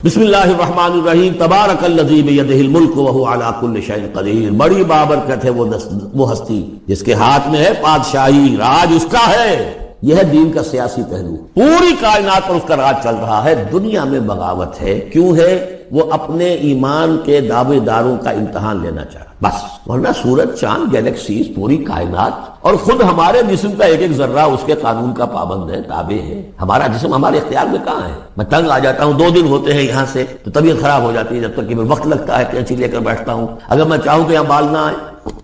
بسم اللہ الرحمن الرحیم تبارک الذی بیدہ الملک وہو علی کل شیء قدیر۔ بڑی بابرکت ہے وہ ہستی جس کے ہاتھ میں ہے پادشاہی، راج اس کا ہے۔ یہ ہے دین کا سیاسی پہلو، پوری کائنات پر اس کا راج چل رہا ہے۔ دنیا میں بغاوت ہے، کیوں ہے؟ وہ اپنے ایمان کے دعوے داروں کا امتحان لینا چاہتا بس، ورنہ سورج، چاند، گیلیکسیز، پوری کائنات اور خود ہمارے جسم کا ایک ایک ذرہ اس کے قانون کا پابند ہے، تابع ہے۔ ہمارا جسم ہمارے اختیار میں کہاں ہے؟ میں تنگ آ جاتا ہوں، 2 دن ہوتے ہیں یہاں سے تو طبیعت خراب ہو جاتی ہے، جب تک کہ وقت لگتا ہے کینچی لے کر بیٹھتا ہوں۔ اگر میں چاہوں کہ یہاں بال نہ آئے،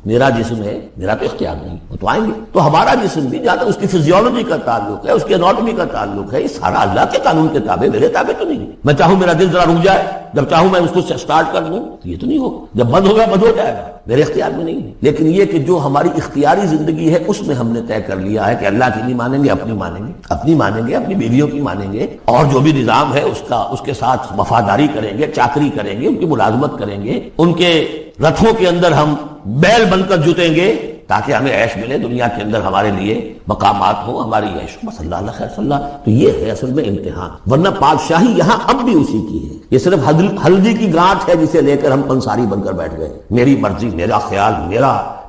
میرا جسم ہے، میرا تو اختیار نہیں، وہ تو آئیں گے۔ تو ہمارا جسم بھی جہاں تک اس کی فزیولوجی کا تعلق ہے، اس کی اناٹمی کا تعلق ہے، یہ سارا اللہ کے قانون کے تابع، میرے تابع تو نہیں۔ میں چاہوں میرا دل ذرا رک جائے، جب چاہوں میں اس کو سٹارٹ کر دوں تو یہ تو نہیں ہوگا، جب بند ہوگا بند ہو جائے گا، میرے اختیار میں نہیں ہے۔ لیکن یہ کہ جو ہماری اختیاری زندگی ہے اس میں ہم نے طے کر لیا ہے کہ اللہ کی نہیں مانیں گے، اپنی مانیں گے، اپنی مانیں گے، اپنی بیویوں کی مانیں گے، اور جو بھی نظام ہے اس کے ساتھ وفاداری کریں گے، چاکری کریں گے، ان کی ملازمت کریں گے، ان کے رتھوں کے اندر ہم بیل بن کر جتیں گے تاکہ ہمیں عیش ملے، دنیا کے اندر ہمارے لیے مقامات ہوں، ہماری عیش ہو، صلی اللہ خیر صلی اللہ۔ تو یہ ہے اصل میں امتحان، ورنہ بادشاہی یہاں اب بھی اسی کی ہے۔ یہ صرف ہلدی کی گانٹھ ہے جسے لے کر ہم پنساری بن کر بیٹھ گئے، میری مرضی، میرا خیال،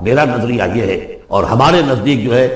میرا نظریہ یہ ہے۔ اور ہمارے نزدیک جو ہے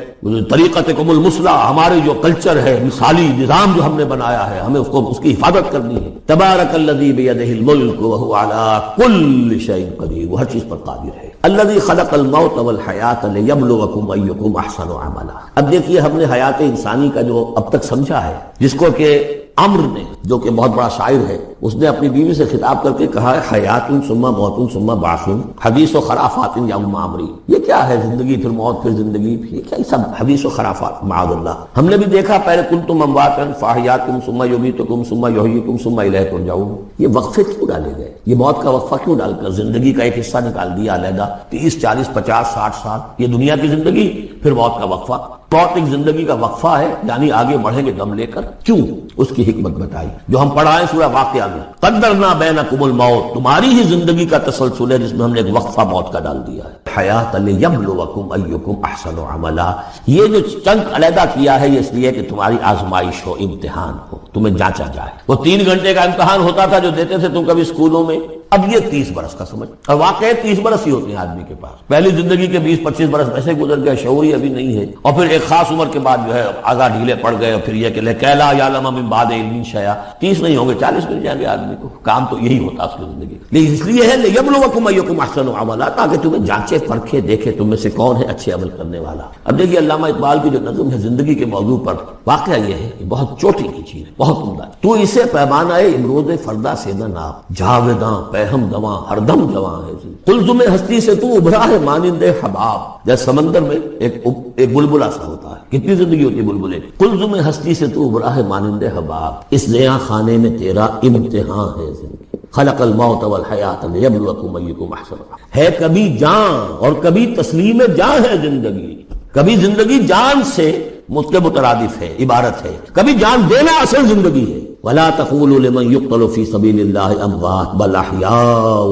طریقتکم المثلی، ہمارے جو کلچر ہے، مثالی نظام جو ہم نے بنایا ہے، ہمیں اس کی حفاظت کرنی ہے۔ تبارک الذی بیدہ الملک وہو علی کل شیء قدیر، وہ ہر چیز پر قادر ہے۔ الذی خلق الموت والحیات لیبلوکم ایکم احسن عملا۔ اب دیکھیے ہم نے حیات انسانی کا جو اب تک سمجھا ہے، جس کو کہ عمر نے، جو کہ بہت بڑا شاعر ہے، اس نے اپنی بیوی سے خطاب کر کے کہا ہے حیات ثم موت ثم بعث حدیث و خرافات یا عمری۔ یہ کیا ہے؟ زندگی پھر موت پھر زندگی، یہ کیا سب حدیث و خرافات معاذ اللہ۔ ہم نے بھی دیکھا پہلے کنتم امواتا فاحیاکم ثم یمیتکم ثم یحییکم ثم الیہ ترجعون۔ یہ وقفے کیوں ڈالے گئے؟ یہ موت کا وقفہ کیوں ڈال کر زندگی کا ایک حصہ نکال دیا علیحدہ؟ 30 40 50 60 سال یہ دنیا کی زندگی، پھر موت کا وقفہ۔ موت ایک زندگی کا وقفہ ہے، یعنی آگے بڑھیں گے دم لے کر۔ کیوں؟ اس کی حکمت بتائی جو ہم پڑھائیں سورہ واقعہ میں، قدرنا بینکم الموت، تمہاری ہی زندگی کا تسلسل ہے جس میں ہم نے ایک وقفہ موت کا ڈال دیا ہے۔ حیات لیبلوکم ایکم احسن عملا، یہ جو چنک علیحدہ کیا ہے یہ اس لیے کہ تمہاری آزمائش ہو، امتحان ہو، تمہیں جانچا جائے۔ وہ 3 گھنٹے کا امتحان ہوتا تھا جو دیتے تھے تم کبھی اسکولوں میں، اب یہ 30 برس کا سمجھ، اور واقعی 30 برس ہی ہوتے ہیں آدمی کے پاس۔ پہلی زندگی کے 20 25 برس ویسے گزر گئے، شعور ہی ابھی نہیں ہے، اور پھر ایک خاص عمر کے بعد جو ہے آگاہ ڈھیلے پڑ گئے، اور پھر یہ کہ لکیلا یعلم من بعد علم شیئا، 30 نہیں ہوں گے 40 مل جائیں گے آدمی کو۔ کام تو یہی ہوتا اس کی زندگی، لیکن اس لیے ہے لیبلوکم ایکم احسن عملا، تاکہ تمہیں جانچے پرکھے دیکھے تم میں سے کون ہے اچھے عمل کرنے والا۔ اب دیکھیے علامہ اقبال کی جو نظم ہے زندگی کے موضوع پر، واقعہ یہ ہے کہ بہت چوٹی کی چیز ہے، بہت عمدہ۔ تو اسے پیمانہ امروز فردا سے نہ ناپ، جاویداں پہم دواں ہر دم جواں ہے۔ قلزم ہستی سے تو ابھرا ہے مانند حباب، جیسے سمندر میں ایک بلبلا سا ہوتا ہے، کتنی زندگی ہوتی ہے بلبلے کی۔ قلزم ہستی سے تو ابھرا ہے مانند حباب، اس نیا خانے میں تیرا امتحان ہے زندگی۔ خلق الموت والحیات لیبلوکم ایکم احسن عملا، ہے کبھی جان اور کبھی تسلیم جان ہے زندگی۔ کبھی زندگی جان سے مترادف ہے، عبارت ہے، کبھی جان دینا اصل زندگی ہے۔ ولا تقولوا لمن يقتل في سبيل الله اموات بل احياء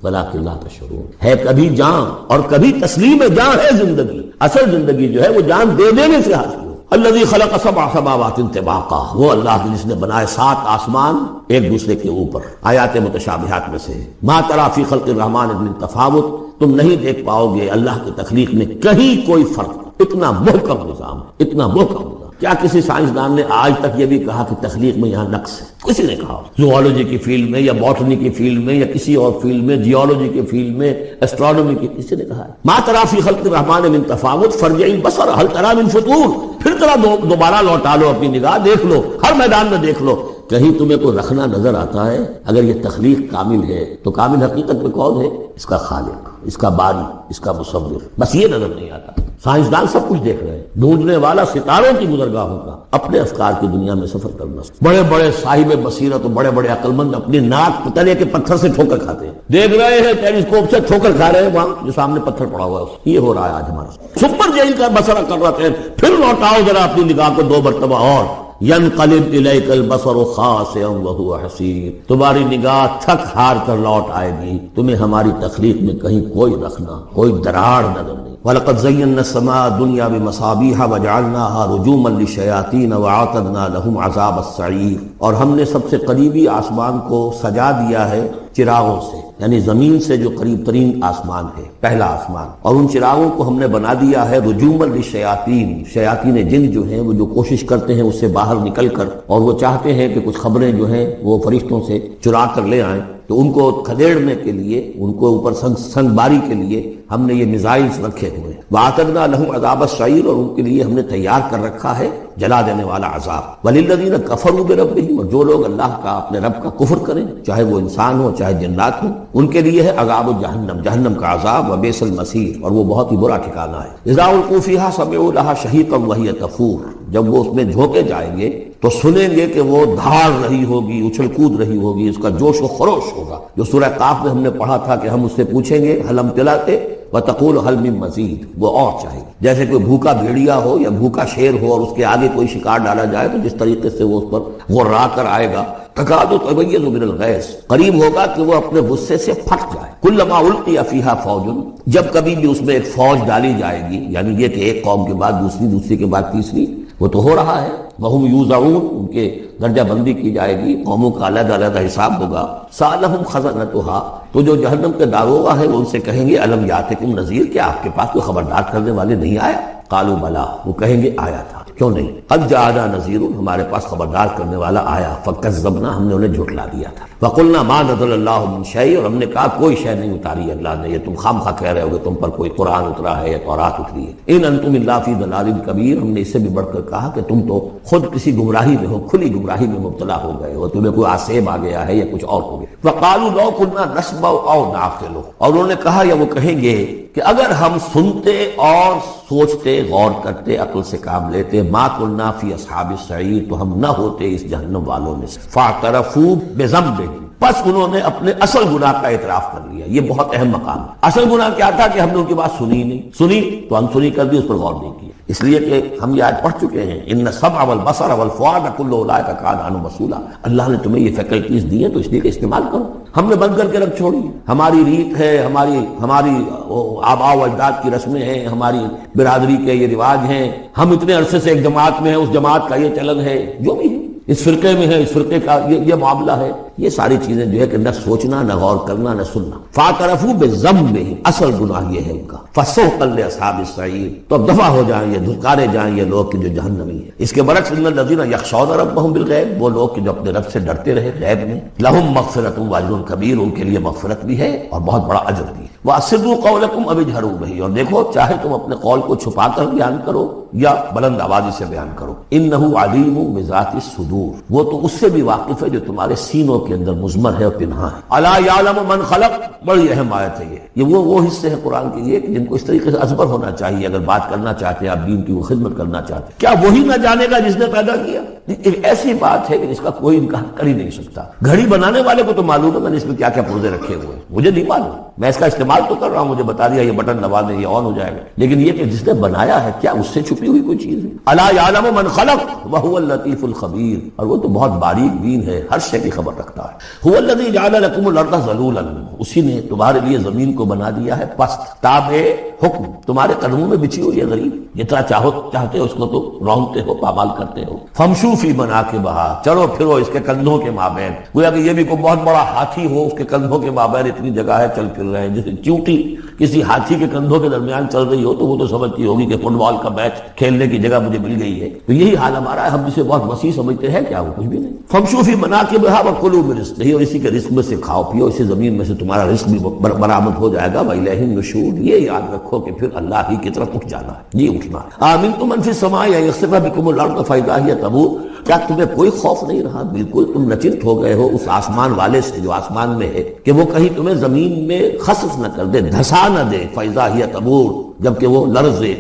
ولكن لا تشعرون، ہے کبھی جان اور کبھی تسلیم جان ہے زندگی۔ اصل زندگی جو ہے وہ جان دے دینے سے حاصل ہو۔ الذي خلق 7 سماوات طباقا، وہ اللہ جس نے بنائے 7 آسمان ایک دوسرے کے اوپر۔ آیات متشابہات میں سے ما ترى في خلق الرحمن من تفاوت، تم نہیں دیکھ پاؤ گے اللہ کی تخلیق میں کہیں کوئی فرق۔ اتنا محکم نظام، اتنا محکم نظام۔ کیا کسی سائنسدان نے آج تک یہ بھی کہا کہ تخلیق میں یہاں نقص ہے؟ کسی نے کہا؟ زوالوجی کی فیلڈ میں یا باٹنی کی فیلڈ میں یا کسی اور فیلڈ میں، جیولوجی کی فیلڈ میں، اسٹرانومی کی، کسی نے کہا ہے؟ ما ترى في خلق الرحمن من تفاوت فارجع البصر هل ترى من فطور، پھر ذرا دوبارہ لوٹا لو اپنی نگاہ، دیکھ لو، ہر میدان میں دیکھ لو، کہیں تمہیں کوئی رکھنا نظر آتا ہے؟ اگر یہ تخلیق کامل ہے تو کامل حقیقت میں کون ہے؟ اس کا خالق، اس کا باری، اس کا مصور، بس یہ نظر نہیں آتا۔ سائنسدان سب کچھ دیکھ رہے ہیں، ڈھونڈنے والا ستاروں کی گزرگاہوں کا، اپنے افکار کی دنیا میں سفر کرنا۔ بڑے بڑے صاحب بصیرت اور بڑے بڑے عقل مند اپنی ناک تلے کے پتھر سے ٹھوکر کھاتے ہیں، دیکھ رہے ہیں ٹیلیسکوپ سے ٹھوکر کھا رہے ہیں وہاں جو سامنے پتھر پڑا ہوا ہے۔ یہ ہو رہا ہے آج ہمارا۔ سپر جیل کا بسرا کر رہے ہیں، پھر لوٹاؤ ذرا اپنی نگاہ کو 2 مرتبہ اور۔ ینقلب الیک البصر خاسئا وہو حسیر، تمہاری نگاہ تھک ہار کر لوٹ آئے گی، تمہیں ہماری تخلیق میں کہیں کوئی رکھنا، کوئی دراڑ نظر نہیں۔ وَلَقَدْ زَيَّنَّا السَّمَاءَ الدُّنْيَا بِمَصَابِيحَ وَجَعَلْنَاهَا رُجُومًا لِلشَّيَاطِينَ وَأَعْتَدْنَا لَهُمْ عَذَابَ السَّعِيرِ، اور ہم نے سب سے قریبی آسمان کو سجا دیا ہے چراغوں سے، یعنی زمین سے جو قریب ترین آسمان ہے، پہلا آسمان، اور ان چراغوں کو ہم نے بنا دیا ہے رجومًا للشیاطین، شیاطین جن جو ہیں وہ جو کوشش کرتے ہیں اس سے باہر نکل کر، اور وہ چاہتے ہیں کہ کچھ خبریں جو ہیں وہ فرشتوں سے چرا کر لے آئیں، تو ان کو کھدیڑنے کے لیے، ان کو اوپر سنگ باری کے لیے ہم نے یہ میزائلز رکھے ہوئے ہیں۔ وَأَعْتَدْنَا لَهُمْ عَذَابَ السَّعِيرِ، اور ان کے لیے ہم نے تیار کر رکھا ہے جلا دینے والا عذاب۔ وَلِلَّذِينَ كَفَرُوا بِرَبِّهِمْ، اور جو لوگ اللہ کا اپنے رب کا کفر کریں، چاہے وہ انسان ہو چاہے جنات ہوں، ان کے لیے ہے عذاب جہنم، جہنم کا عذاب، وبئس المصیر، اور وہ بہت ہی برا ٹھکانہ ہے۔ اذا القوا فیہا سمعوا لها شہیقا وہی تفور، جب وہ اس میں جھونکے جائیں گے تو سنیں گے کہ وہ دھاڑ رہی ہوگی، اچھل کود رہی ہوگی، اس کا جوش و خروش ہوگا، جو سورہ قاف میں ہم نے پڑھا تھا کہ ہم اس سے پوچھیں گے حل امتلأت وتقول حل من مزید، وہ اور چاہیے، جیسے کوئی بھوکا بھیڑیا ہو یا بھوکا شیر ہو اور اس کے آگے کوئی شکار ڈالا جائے تو جس طریقے سے وہ اس پر غرا کر آئے گا، تکاد تمیز من الغیظ، قریب ہوگا کہ وہ اپنے غصے سے پھٹ جائے۔ کلما القی فیہا فوج، جب کبھی بھی اس میں ایک فوج ڈالی جائے گی، یعنی یہ کہ ایک قوم کے بعد دوسری، دوسری کے بعد تیسری، وہ تو ہو رہا ہے، وہم یوزعون، ان کے درجہ بندی کی جائے گی، قوموں کا علیحدہ علیحدہ حساب ہوگا۔ سألہم خزنتہا، تو جو جہنم کے داروغہ ہے وہ ان سے کہیں گے الم یاتکم نذیر، کیا آپ کے پاس کوئی خبردار کرنے والے نہیں آیا؟ قالوا بلا، وہ کہیں گے آیا تھا، کیوں نہیں، قد جاءنا نذیر، ہمارے پاس خبردار کرنے والا آیا، فکذبنا، ہم نے انہیں جھٹلا دیا تھا، وقلنا ما نزل اللہ من شیء، اور ہم نے کہا کوئی شے نہیں اتاری اللہ نے، یہ تم خام خواہ کہہ رہے ہو کہ تم پر کوئی قرآن اترا ہے یا تورات اتری ہے، ان انتم الا فی ضلال کبیر، ہم نے اس سے بھی بڑھ کر کہا کہ تم تو خود کسی گمراہی میں ہو، کھلی گمراہی میں مبتلا ہو گئے ہو، تمہیں کوئی آسیب آ گیا ہے یا کچھ اور ہو گیا۔ وقالوا لو كنا نسمع او نعقل، اور انہوں نے کہا یا وہ کہیں گے کہ اگر ہم سنتے اور سوچتے، غور کرتے، عقل سے کام لیتے، ما كنا فی اصحاب السعیر، تو ہم نہ ہوتے اس جہنم والوں میں سے۔ فاعترفوا بذنبهم، پس انہوں نے اپنے اصل گناہ کا اعتراف کر لیا۔ یہ بہت اہم مقام ہے۔ اصل گناہ کیا تھا کہ ہم نے ان کی بات سنی نہیں، سنی تو انسنی کر دی، اس پر غور نہیں کیا، اس لیے کہ ہم یہ آج پڑھ چکے ہیں ان السمع والبصر والفؤاد کل اولئک کان عنہ مسئولا، اللہ نے تمہیں یہ فیکلٹیز دی ہیں تو اس لیے کہ استعمال کرو۔ ہم نے بند کر کے رکھ چھوڑی، ہماری ریت ہے، ہماری آباء و اجداد کی رسمیں ہیں، ہماری برادری کے یہ رواج ہیں، ہم اتنے عرصے سے ایک جماعت میں ہیں، اس جماعت کا یہ چلن ہے، جو بھی ہے، اس فرقے میں ہے، اس فرقے کا یہ معاملہ ہے، یہ ساری چیزیں جو ہے کہ نہ سوچنا، نہ غور کرنا، نہ سننا۔ فاعترفوا بذنبہم، اصل گناہ یہ ہے ان کا، فسحقا لاصحاب السعیر، تو اب دفع ہو جائیں یہ، دھتکارے جائیں یہ لوگ کہ جو جہنمی ہیں۔ اس کے برعکس ان الذین یخشون ربہم بالغیب، وہ لوگ کہ جو اپنے رب سے ڈرتے رہے غیب میں، لہم مغفرۃ واجر کبیر، ان کے لیے مغفرت بھی ہے اور بہت بڑا اجر بھی ہے۔ واسروا قولکم او اجہروا بہ، اور دیکھو چاہے تم اپنے قول کو چھپا کر بیان کرو یا بلند آوازی سے بیان کرو، انہ علیم بذات الصدور، وہ تو اس سے بھی واقف ہے جو تمہارے سینوں کے اندر مضمر ہے اور پنہا ہے۔ الا یعلم من خلق، بڑی اہم آیت ہے یہ وہ حصے ہیں قرآن کے یہ کہ جن کو اس طریقے سے ازبر ہونا چاہیے، اگر بات کرنا چاہتے ہیں آپ دین کی وہ خدمت کرنا چاہتے ہیں، کیا وہی نہ جانے گا جس نے پیدا کیا؟ ایک ایسی بات ہے کہ جس کا کوئی انکار کر ہی نہیں سکتا۔ گھڑی بنانے والے کو تو معلوم ہے میں نے اس میں کیا کیا پرزے رکھے ہوئے ہیں، مجھے نہیں معلوم، میں اس کا استعمال تو کر رہا ہوں، مجھے بتا دیا یہ بٹن دبا دیں یہ آن ہو جائے گا، لیکن یہ کہ جس نے بنایا ہے کیا اس سے چھپی ہوئی کوئی چیز ہے؟ الا یعلم من خلق وهو اللطیف الخبیر، اور وہ تو بہت باریک بین ہے، ہر شے کی خبر رکھتا ہے۔ هو الذی جعل لكم الارض ذلولا، اسی نے تمہارے لیے زمین کو بنا دیا ہے پست، تابع حکم، تمہارے قدموں میں بچھی ہوئی ہے غریب، جتنا چاہتے ہو اس کو تو رونتے ہو، پامال کرتے ہو۔ فامشوا فی مناکبہا، چلو پھرو اس کے کندھوں کے مابین، گویا کہ یہ بھی کوئی بہت بڑا ہاتھی ہو، اس کے کندھوں کے مابین اتنی جگہ ہے، چل پھر رہے ہیں، جیسے چیونٹی کسی ہاتھی کے کندھوں کے درمیان چل رہی ہو تو وہ تو سمجھتی ہوگی کہ فٹ بال کا میچ کھیلنے کی جگہ مجھے مل گئی ہے، تو یہی حال ہمارا ہے، ہم جسے بہت وسیع سمجھتے ہیں کیا وہ کچھ بھی نہیں۔ فامشوا فی مناکبہا وکلوا من رزقہ، اور اسی کے رزق میں سے کھاؤ پیو، اسی زمین میں سے تمہارا رزق بھی برآمد ہو جائے گا۔ وإلیہ النشور، یہ یاد رکھو کہ پھر اللہ ہی کی طرف اٹھ جانا ہے، یہ اٹھنا ہے۔ آمنتم من فی السماء ان یخسف بکم الارض فاذا ہی تمور، کیا تمہیں کوئی خوف نہیں رہا؟ بالکل تم نچنت ہو گئے ہو اس آسمان والے سے جو آسمان میں ہے کہ وہ کہیں تمہیں زمین میں خسف نہ کر دے، دھسا نہ دے، فاذا ہی تمور، جبکہ وہ لرزے،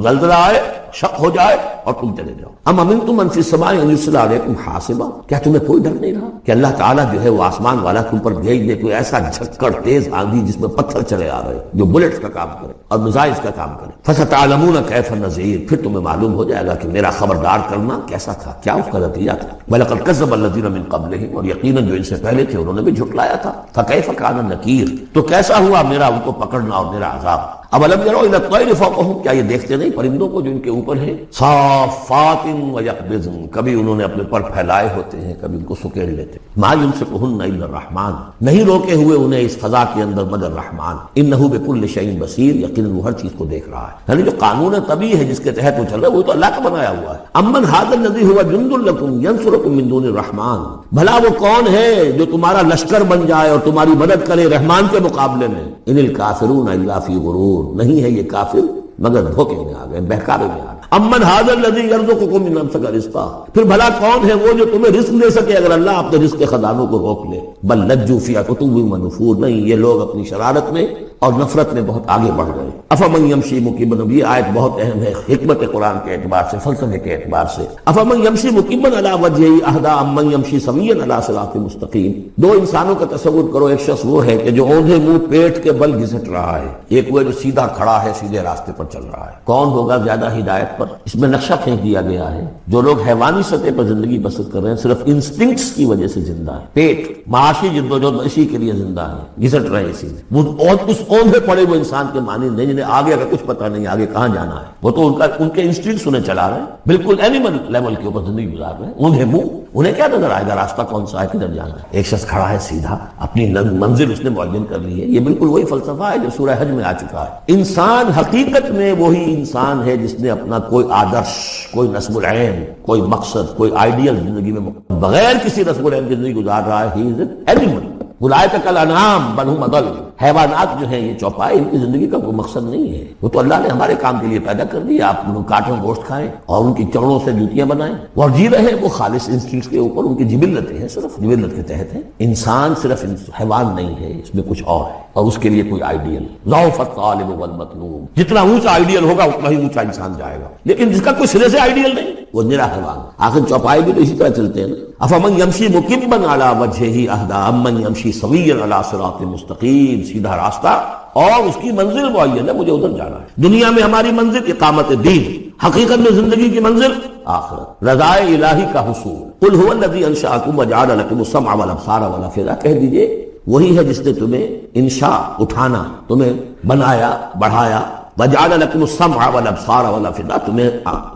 زلزلہ آئے شک ہو جائے اور تم چلے جاؤ. ام امنتم من فی السماء ان یرسل علیکم حاصبا، کیا تمہیں کوئی ڈر نہیں رہا کہ اللہ تعالیٰ جو ہے وہ آسمان والا تم پر بھیج دے کوئی ایسا جھکڑ تیز آندھی جس میں پتھر چلے آ رہے جو بلٹس کا کام کرے اور میزائلز کا کام کرے. فستعلمون کیف النذیر، پھر تمہیں معلوم ہو جائے گا کہ میرا خبردار کرنا کیسا تھا، کیا اس کا نتیجہ تھا. وَلَقَدْ كَذَّبَ الَّذِينَ مِن قَبْلِهِمْ، اور یقیناً جو ان سے پہلے تھے انہوں نے بھی جھٹلایا تھا. فَكَيْفَ كَانَ نَكِيرٌ، تو کیسا ہوا میرا ان کو پکڑنا اور میرا عذاب. اولم یروا الی الطیر فوقہم، کیا یہ دیکھتے نہیں پرندوں کو جو ان کے اوپر ہیں. صافات ویقبضن، کبھی انہوں نے اپنے پر پھیلائے ہوتے ہیں کبھی ان کو سکیڑ لیتے. ما یمسکہن الا الرحمن، نہیں روکے ہوئے انہیں اس فضا کے اندر مگر رحمان. انہ بکل شیء بصیر، یقیناً وہ ہر چیز کو دیکھ رہا ہے. یعنی جو قانون طبیعی ہے جس کے تحت وہ چل رہا ہے وہ تو اللہ کا بنایا ہوا ہے. امن ھذا الذی ھو جند لکم ینصرکم من دون الرحمن، بھلا وہ کون ہے جو تمہارا لشکر بن جائے اور تمہاری مدد کرے رحمان کے مقابلے میں. ان الکافرون الا فی غرور، نہیں ہے یہ کافر مگر دھوکے میں آ گئے، بہکاوے میں آ گئے. امن ھذا الذی یرزقکم من امسک رزقا، پھر بھلا کون ہے وہ جو تمہیں رزق دے سکے اگر اللہ اپنے رزق کے خزانوں کو روک لے. بل لجوا فی عتو ونفور، نہیں یہ لوگ اپنی شرارت میں اور نفرت میں بہت آگے بڑھ گئے. افمن یمشی مکبا، یہ آیت بہت اہم ہے حکمت قرآن کے اعتبار سے، فلسفے کے اعتبار سے. افمن یمشی مکبا علی وجہہ اہدی امن یمشی سویا علی صراط مستقیم. دو انسانوں کا تصور کرو، ایک شخص وہ ہے کہ جو اوندھے منہ پیٹ کے بل گھسٹ رہا ہے، ایک وہ جو سیدھا کھڑا ہے سیدھے راستے پر چل رہا ہے. کون ہوگا زیادہ ہدایت پر؟ اس میں نقشہ پھینک دیا گیا ہے. جو لوگ حیوانی سطح پر زندگی بسر کر رہے ہیں صرف انسٹنکٹس کی وجہ سے زندہ ہے، پیٹ معاشی جدوجہد اسی کے لیے زندہ ہے، گھسٹ رہے ہیں اسی میں. وہ اس اوندھے پڑے وہ انسان کے معنی نہیں جنہیں آگے کا کچھ پتہ نہیں آگے کہاں جانا ہے. وہ تو ان کے انسٹنکٹس انہیں چلا رہے ہیں، بالکل اینیمل لیول کے اوپر زندگی گزار رہے ہیں. اوندھے منہ، انہیں کیا نظر آئے گا راستہ کون سا ہے کدھر جانا ہے. ایک شخص کھڑا ہے سیدھا، اپنی منزل اس نے معین کر لی ہے. یہ بالکل وہی فلسفہ ہے جو سورہ حج میں آ چکا ہے. انسان حقیقت میں وہی انسان ہے جس نے اپنا کوئی آدرش، کوئی نصب العین، کوئی مقصد، کوئی آئیڈیل زندگی میں بغیر کسی نصب العین کی زندگی گزار رہا ہے. ہی از این اینیمل. اولئک کالانعام بل هم اضل، حیوانات جو ہیں یہ چوپائے، ان کی زندگی کا کوئی مقصد نہیں ہے. وہ تو اللہ نے ہمارے کام کے لیے پیدا کر دیا. آپ ان کاٹوں گوشت کھائیں اور ان کی چڑوں سے جوتیاں بنائیں اور جی رہے وہ خالص انسٹنکٹس کے اوپر. ان کی جبلتیں ہیں، صرف جبلت کے تحت ہیں. انسان صرف حیوان نہیں ہے، اس میں کچھ اور ہے اور اس کے لیے کوئی آئیڈیل. ضعف الطالب والمطلوب، جتنا اونچا آئیڈیل ہوگا اتنا ہی اونچا انسان جائے گا. لیکن جس کا کوئی سرے سے آئیڈیل نہیں وہ نرا حیوان. آخر چوپائے بھی تو اسی طرح چلتے ہیں. افمن یمشی مکبا علی وجہہ اہدی امن یمشی سویا علی صراط مستقیم، سیدھا راستہ اور اس کی منزل معین ہے، مجھے ادھر جانا ہے. دنیا میں ہماری منزل اقامت دین، حقیقت میں زندگی کی منزل آخرت، رضائے الہی کا حصول. قل هو الذی انشأکم وجعل لکم السمع والابصار والافئدہ، کہہ دیجئے وہی ہے جس نے تمہیں انشاء اٹھانا، تمہیں بنایا بڑھایا. وجعل لکم السمع والابصار والافئدہ، تمہیں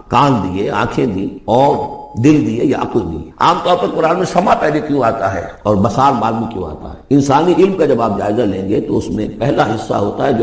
کان دیے، آنکھیں دی اور دل دیے یا عقل دی. عام طور پر قرآن میں سما پہلے کیوں آتا ہے اور بصار بعد میں کیوں آتا ہے؟ انسانی علم کا جب آپ جائزہ لیں گے تو اس میں پہلا حصہ ہوتا ہے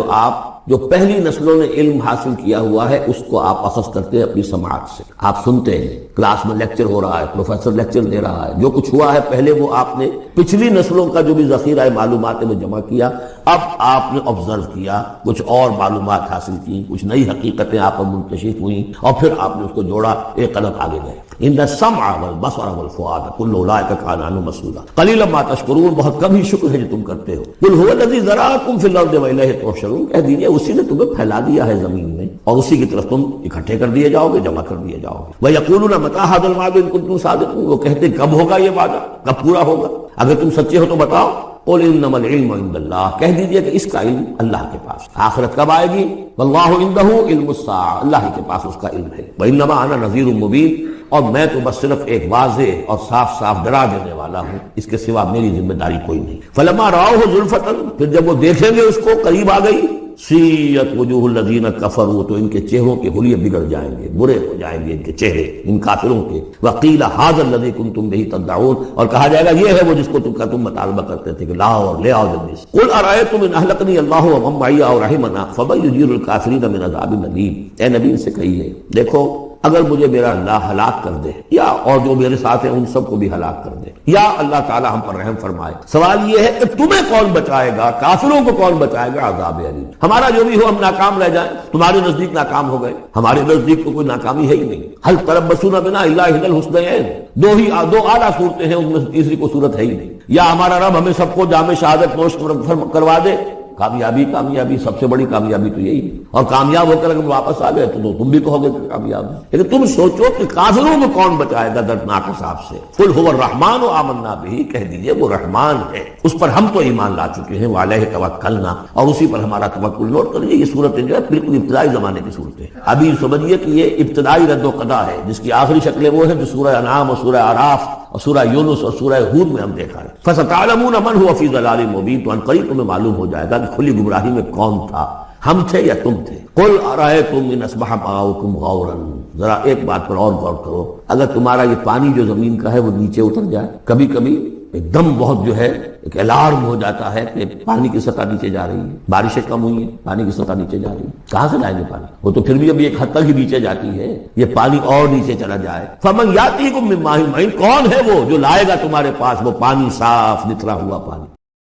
جو پہلی نسلوں نے علم حاصل کیا ہوا ہے اس کو آپ اخذ کرتے ہیں اپنی سماعت سے. آپ سنتے ہیں، کلاس میں لیکچر ہو رہا ہے، پروفیسر لیکچر دے رہا ہے، جو کچھ ہوا ہے پہلے وہ آپ نے پچھلی نسلوں کا جو بھی ذخیرہ معلومات میں جمع کیا، اب آپ نے آبزرو کیا، کچھ اور معلومات حاصل کی، کچھ نئی حقیقتیں آپ پر منکشف ہوئیں اور پھر آپ نے اس کو جوڑا، ایک قدم آگے گئے. ان السمع والبصر والفؤاد کل اولئک کان عنہ مسئولا قلیلا ما تشکرون، بہت کم ہی شکر ہے جو تم کرتے ہو. قل هو الذی ذرأکم فی الارض والیہ تحشرون، کہہ دیجئے اسی نے تمہیں پھیلا دیا ہے زمین میں اور اسی کی طرف تم اکٹھے کر دیے جاؤ گے، جمع کر دیے جاؤ گے. ویقولون متی ھذا الوعد ان کنتم صادقین، وہ کہتے کب ہوگا یہ وعدہ، کب پورا ہوگا، اگر تم سچے ہو تو بتاؤ. قل انما العلم عند اللہ، کہہ دیجئے کہ اس کا علم اللہ کے پاس. آخرت کب آئے گی؟ واللہ عنده علم الساعہ، اللہ کے پاس اس کا علم ہے. وانما انا نذیر مبین، اور میں تو بس صرف ایک واضح اور صاف صاف ڈرا دینے والا ہوں، اس کے سوا میری ذمہ داری کوئی نہیں. فلما رأوہ زلفۃ، پھر جب وہ دیکھیں گے اس کو قریب آ گئی، سیئت وجوہ الذین کفروا، تو ان کے چہروں کے حلیے بگڑ جائیں گے، برے ہو جائیں گے ان کے چہرے، ان کافروں کے. وقیل ھذا الذی کنتم بہ تدعون، اور کہا جائے گا یہ ہے وہ جس کو تم مطالبہ کرتے تھے کہ لاؤ اور لے آؤ جلدی سے. قل ارأیتم ان اہلکنی اللہ ومن معی او رحمنا فمن یجیر الکافرین من عذاب الیم، اے نبی ان سے کہیے دیکھو اگر مجھے میرا اللہ ہلاک کر دے یا اور جو میرے ساتھ ہیں ان سب کو بھی ہلاک کر دے، یا اللہ تعالی ہم پر رحم فرمائے، سوال یہ ہے کہ تمہیں کون بچائے گا، کافروں کو کون بچائے گا عذاب علیم. ہمارا جو بھی ہو ہم ناکام رہ جائیں، تمہارے نزدیک ناکام ہو گئے، ہمارے نزدیک تو کوئی ناکامی ہے ہی نہیں. حل تربصون بنا الا احدى الحسنیین، دو اعلیٰ صورتیں ہیں، ان میں تیسری کوئی صورت ہے ہی نہیں. یا ہمارا رب ہمیں سب کو جام شہادت نوش کروا دے کامیابی سب سے بڑی کامیابی تو یہی ہے، اور کامیاب ہو کر اگر واپس آ گئے تو تم بھی کہو گے کہ کامیاب ہے۔ لیکن تم سوچو کہ کافروں کو کون بچائے گا دردناک عذاب سے؟ قل هو الرحمن آمنا به، کہہ دیجئے وہ رحمان ہے، اس پر ہم تو ایمان لا چکے ہیں، وعلیہ توکلنا، اور اسی پر ہمارا توکل۔ نوٹ کر لیجیے یہ صورت جو ہے بالکل ابتدائی زمانے کی صورت ہے، ابھی سمجھیے کہ یہ ابتدائی رد و قضا ہے، جس کی آخری شکلیں وہ ہیں جو سورہ انعام اور سورہ اعراف اور سورہ یونس اور سورہ ہود میں ہم دیکھا ہے۔ فَسَتَعْلَمُونَ مَنْ هُوَ فِي ضَلَالٍ مُبِينٍ، تو ان قریب تمہیں معلوم ہو جائے گا کہ کھلی گمراہی میں کون تھا، ہم تھے یا تم تھے۔ قُلْ أَرَأَيْتُمْ إِنْ أَصْبَحَ مَاؤُكُمْ غَوْرًا، ذرا ایک بات پر اور غور کرو، اگر تمہارا یہ پانی جو زمین کا ہے وہ نیچے اتر جائے، کبھی کبھی ایک دم بہت جو ہے ایک الارم ہو جاتا ہے کہ پانی کی سطح نیچے جا رہی ہے، بارشیں کم ہوئی ہیں، پانی کی سطح نیچے جا رہی ہے، کہاں سے لائیں گے پانی؟ وہ تو پھر بھی ابھی ایک حد تک ہی نیچے جاتی ہے، یہ پانی اور نیچے چلا جائے۔ فَمَن يَأْتِيكُم مِّن مَّاءٍ مَّعِينٍ، کون ہے وہ جو لائے گا تمہارے پاس وہ پانی صاف نتھرا ہوا پانی؟